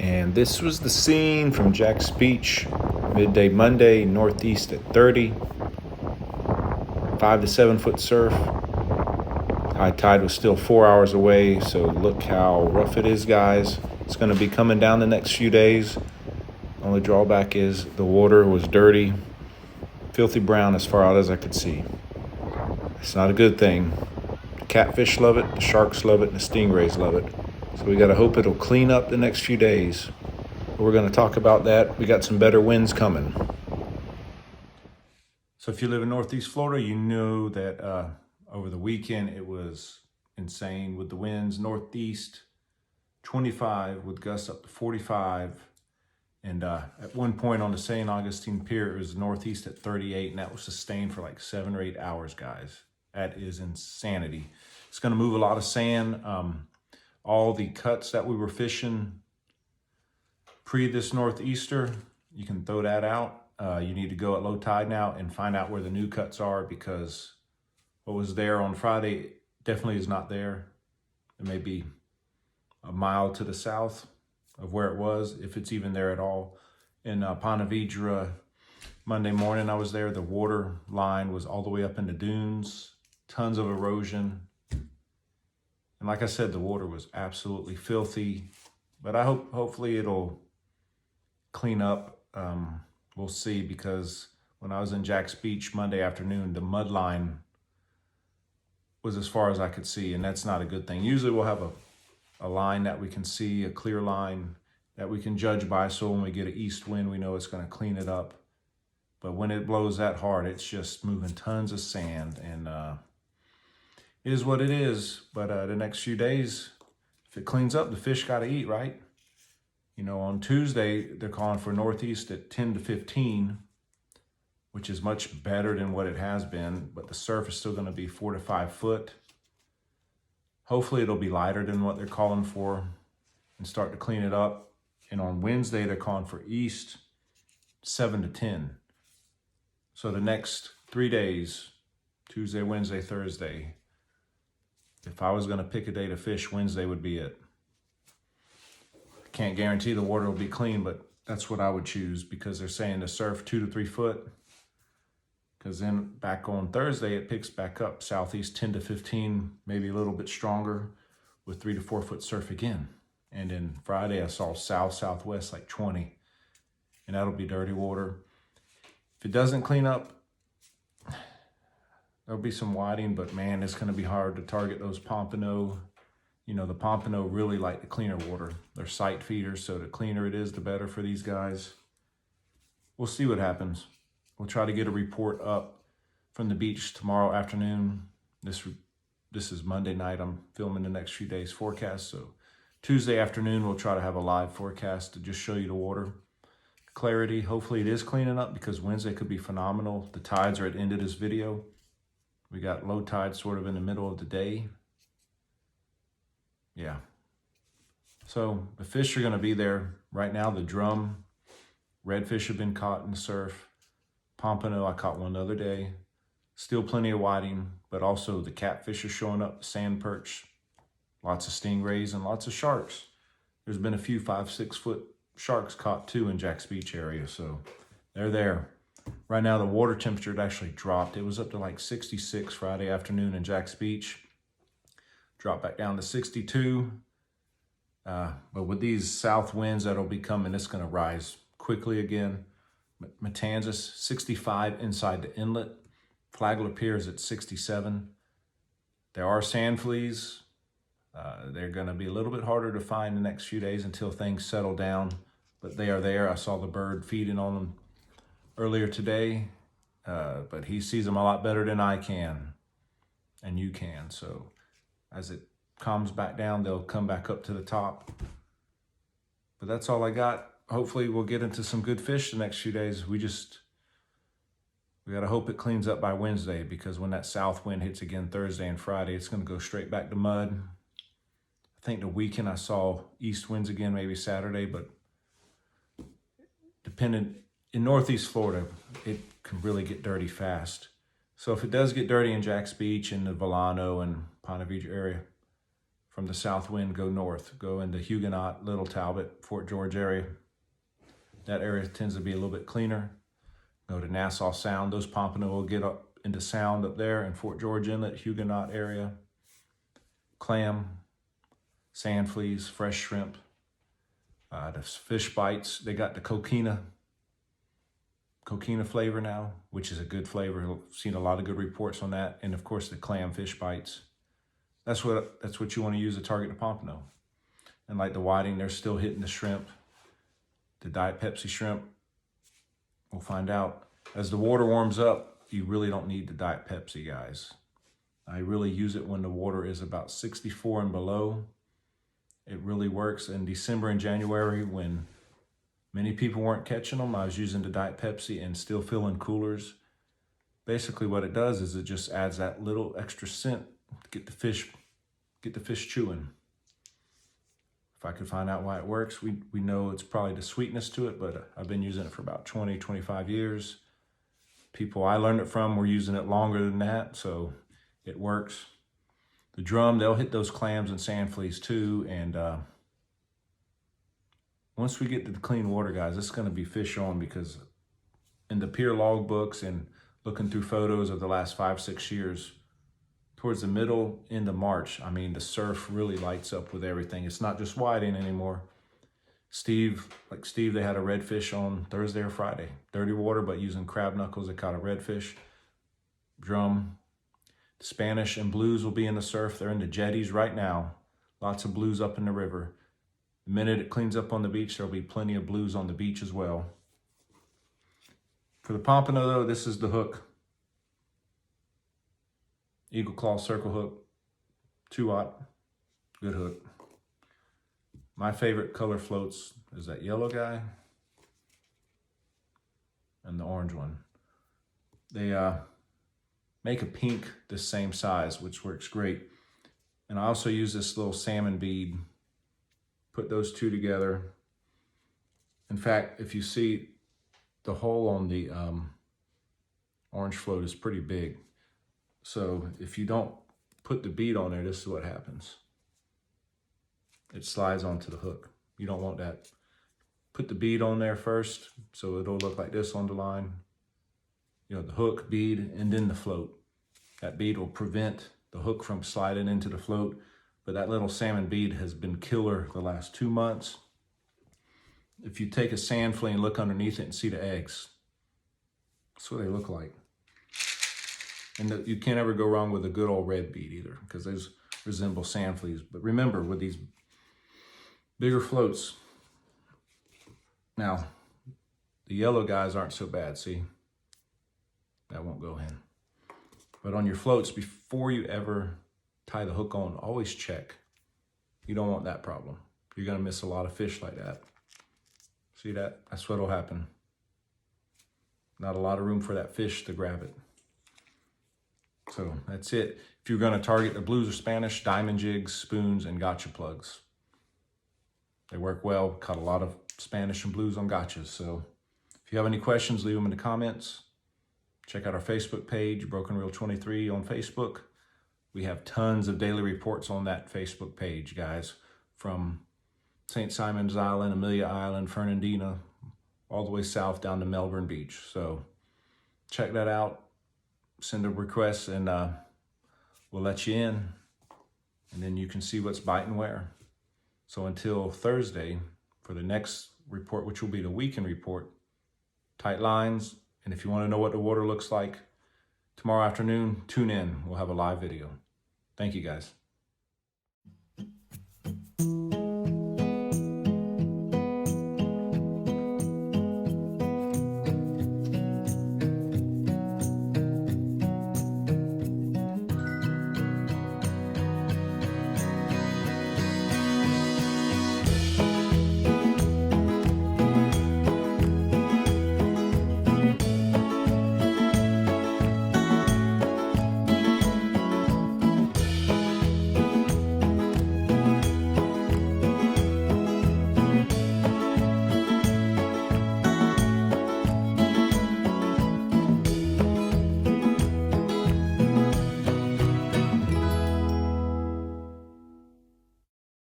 And this was the scene from Jack's Beach, midday Monday, northeast at 30, 5 to 7 foot surf. High tide was still 4 hours away, so look how rough it is, guys. It's going to be coming down the next few days. Only drawback is the water was dirty, filthy brown as far out as I could see. It's not a good thing. The catfish love it, the sharks love it, and the stingrays love it. So we got to hope it'll clean up the next few days. We're going to talk about that. We got some better winds coming. So if you live in Northeast Florida, you know that over the weekend it was insane with the winds. Northeast 25 with gusts up to 45. And at one point on the St. Augustine Pier, it was northeast at 38, and that was sustained for like 7 or 8 hours, guys. That is insanity. It's going to move a lot of sand. All the cuts that we were fishing pre this northeaster, you can throw that out. You need to go at low tide now and find out where the new cuts are, because what was there on Friday definitely is not there. It may be a mile to the south of where it was, if it's even there at all. In Ponte Vedra, Monday morning I was there, the water line was all the way up in the dunes, tons of erosion. And like I said, the water was absolutely filthy, but I hopefully it'll clean up. We'll see, because when I was in Jack's Beach Monday afternoon, the mud line was as far as I could see, and that's not a good thing. Usually we'll have a line that we can see, a clear line that we can judge by, so when we get an east wind, we know it's going to clean it up. But when it blows that hard, it's just moving tons of sand, and it is what it is. But the next few days, if it cleans up, the fish got to eat, right? You know, on Tuesday, they're calling for northeast at 10 to 15, which is much better than what it has been, but the surf is still going to be 4 to 5 foot. Hopefully it'll be lighter than what they're calling for and start to clean it up. And on Wednesday, they're calling for east 7 to 10. So the next 3 days, Tuesday, Wednesday, Thursday, if I was going to pick a day to fish, Wednesday would be it. I can't guarantee the water will be clean, but that's what I would choose, because they're saying the surf 2 to 3 foot. Because then back on Thursday, it picks back up southeast 10 to 15, maybe a little bit stronger with 3 to 4 foot surf again. And then Friday, I saw southwest like 20, and that'll be dirty water. If it doesn't clean up, there'll be some whiting, but man, it's going to be hard to target those pompano. You know, the pompano really like the cleaner water. They're sight feeders, so the cleaner it is, the better for these guys. We'll see what happens. We'll try to get a report up from the beach tomorrow afternoon. This is Monday night. I'm filming the next few days forecast. So Tuesday afternoon, we'll try to have a live forecast to just show you the water clarity. Hopefully it is cleaning up, because Wednesday could be phenomenal. The tides are at the end of this video. We got low tide sort of in the middle of the day. Yeah. So the fish are going to be there. Right now, the drum, redfish have been caught in the surf. Pompano, I caught one the other day. Still plenty of whiting, but also the catfish are showing up, the sand perch, lots of stingrays, and lots of sharks. There's been a few 5-6 foot sharks caught too in Jack's Beach area, so they're there. Right now, the water temperature had actually dropped. It was up to like 66 Friday afternoon in Jack's Beach. Dropped back down to 62. But with these south winds that'll be coming, it's going to rise quickly again. Matanzas, 65 inside the inlet. Flagler Pier is at 67. There are sand fleas. They're going to be a little bit harder to find the next few days until things settle down, but they are there. I saw the bird feeding on them earlier today, but he sees them a lot better than I can, and you can. So as it calms back down, they'll come back up to the top. But that's all I got. Hopefully we'll get into some good fish the next few days. We got to hope it cleans up by Wednesday, because when that south wind hits again Thursday and Friday, it's going to go straight back to mud. I think the weekend I saw east winds again, maybe Saturday, but dependent in Northeast Florida, it can really get dirty fast. So if it does get dirty in Jack's Beach and the Volano and Ponte Vedra area, from the south wind, go north, go into Huguenot, Little Talbot, Fort George area. That area tends to be a little bit cleaner. Go to Nassau Sound. Those pompano will get up into Sound up there in Fort George Inlet, Huguenot area. Clam, sand fleas, fresh shrimp, the fish bites. They got the coquina flavor now, which is a good flavor. I've seen a lot of good reports on that. And of course the clam fish bites. That's what you want to use to target the pompano. And like the whiting, they're still hitting the shrimp. The Diet Pepsi shrimp, we'll find out. As the water warms up, you really don't need the Diet Pepsi, guys. I really use it when the water is about 64 and below. It really works. In December and January, when many people weren't catching them, I was using the Diet Pepsi and still filling coolers. Basically what it does is it just adds that little extra scent to get the fish chewing. If I could find out why it works, we know it's probably the sweetness to it, but I've been using it for about 20, 25 years. People I learned it from were using it longer than that, so it works. The drum, they'll hit those clams and sand fleas too, and once we get to the clean water, guys, it's gonna be fish on, because in the pier log books and looking through photos of the last 5-6 years, towards the middle, end of March, I mean, the surf really lights up with everything. It's not just whiting anymore. Steve, they had a redfish on Thursday or Friday. Dirty water, but using crab knuckles, they caught a redfish. Drum. The Spanish and blues will be in the surf. They're in the jetties right now. Lots of blues up in the river. The minute it cleans up on the beach, there'll be plenty of blues on the beach as well. For the pompano though, this is the hook. Eagle Claw circle hook, 2-aught, good hook. My favorite color floats is that yellow guy and the orange one. They make a pink the same size, which works great. And I also use this little salmon bead, put those two together. In fact, if you see, the hole on the orange float is pretty big. So if you don't put the bead on there, this is what happens. It slides onto the hook. You don't want that. Put the bead on there first, so it'll look like this on the line. You know, the hook, bead, and then the float. That bead will prevent the hook from sliding into the float, but that little salmon bead has been killer the last 2 months. If you take a sand flea and look underneath it and see the eggs, that's what they look like. And you can't ever go wrong with a good old red bead either, because those resemble sand fleas. But remember, with these bigger floats, now the yellow guys aren't so bad, see? That won't go in. But on your floats, before you ever tie the hook on, always check. You don't want that problem. You're gonna miss a lot of fish like that. See that? That's what'll happen. Not a lot of room for that fish to grab it. So that's it. If you're gonna target the blues or Spanish, diamond jigs, spoons, and gotcha plugs. They work well. Caught a lot of Spanish and blues on gotchas. So if you have any questions, leave them in the comments. Check out our Facebook page, Broken Reel 23 on Facebook. We have tons of daily reports on that Facebook page, guys, from St. Simon's Island, Amelia Island, Fernandina, all the way south down to Melbourne Beach. So check that out. Send a request and we'll let you in. And then you can see what's biting where. So until Thursday for the next report, which will be the weekend report, tight lines. And if you want to know what the water looks like tomorrow afternoon, tune in. We'll have a live video. Thank you, guys.